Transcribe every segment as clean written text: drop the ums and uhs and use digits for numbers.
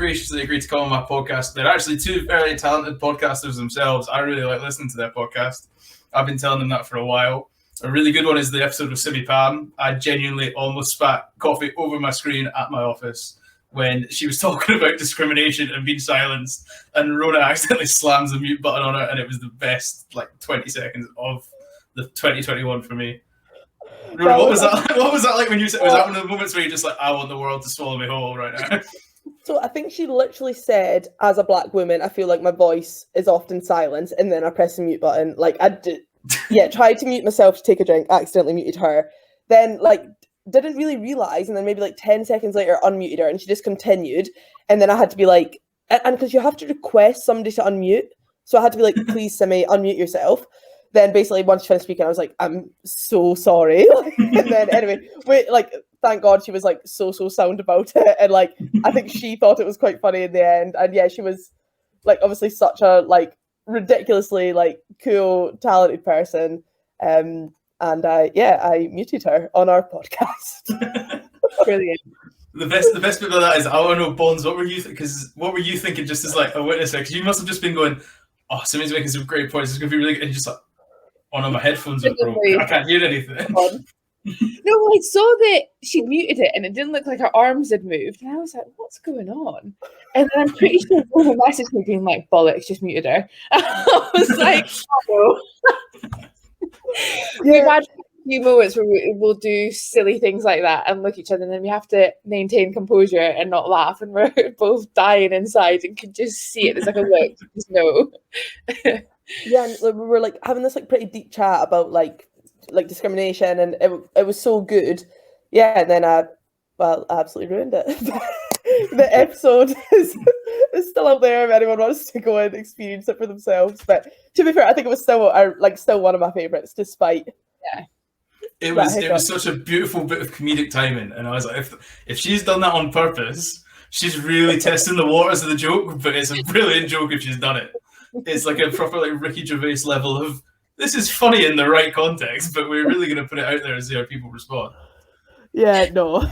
graciously agreed to come on my podcast. They're actually two very talented podcasters themselves. I really like listening to their podcast. I've been telling them that for a while. A really good one is the episode with Simi Pam. I genuinely almost spat coffee over my screen at my office when she was talking about discrimination and being silenced, and Rhona accidentally slams the mute button on her, and it was the best 20 seconds of the 2021 for me. Rhona, what was that? What was that like when you said? Was that one of the moments where you're just like, I want the world to swallow me whole right now? So I think she literally said, as a black woman, I feel like my voice is often silenced, and then I press the mute button. Tried to mute myself to take a drink, accidentally muted her. Then didn't really realise, and then maybe 10 seconds later unmuted her, and she just continued. And then I had to be like, and because you have to request somebody to unmute, so I had to be like, please, Simi, unmute yourself. Then basically once she finished speaking, I was like, I'm so sorry. And then anyway, thank God she was so sound about it, and I think she thought it was quite funny in the end. And yeah, she was obviously such a ridiculously cool, talented person. And I muted her on our podcast. Brilliant. The best bit of that is, I want to know, Bonds, what were you thinking just as a witness? Because you must have just been going, oh, Simi's making some great points. It's going to be really good. And just oh no, my headphones are broken. I can't hear anything. No, I saw that she muted it and it didn't look like her arms had moved. And I was like, what's going on? And then I'm pretty sure Rhona messaged me being like, bollocks, just muted her. I was like, oh no. We've had a few moments where we'll do silly things like that and look at each other, and then we have to maintain composure and not laugh, and we're both dying inside and can just see it. There's a look, just no. Yeah, and we were having this pretty deep chat about discrimination, and it was so good. Yeah, and then I absolutely ruined it. The episode is still up there if anyone wants to go and experience it for themselves. But to be fair, I think it was still one of my favourites, despite. Yeah. It was such a beautiful bit of comedic timing, and I was like, if she's done that on purpose, she's really testing the waters of the joke. But it's a brilliant joke if she's done it. It's like a proper Ricky Gervais level of, this is funny in the right context, but we're really going to put it out there and see how people respond. Yeah, no.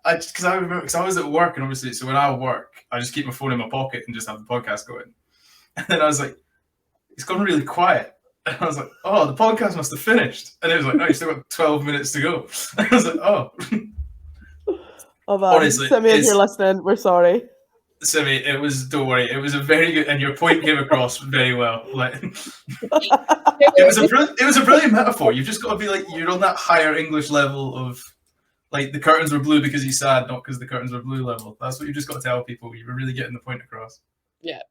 Because I was at work, and obviously, so when I work, I just keep my phone in my pocket and just have the podcast going. And then I was like, it's gone really quiet. And I was like, oh, the podcast must have finished. And it was like, no, you still got 12 minutes to go. And I was like, oh. Oh, man. Honestly, Simi, if you're listening, we're sorry. Simi, don't worry, it was a very good, and your point came across very well. It was a brilliant metaphor. You've just got to be you're on that higher English level of, the curtains were blue because he's sad, not because the curtains were blue level. That's what you just got to tell people. You were really getting the point across. Yeah.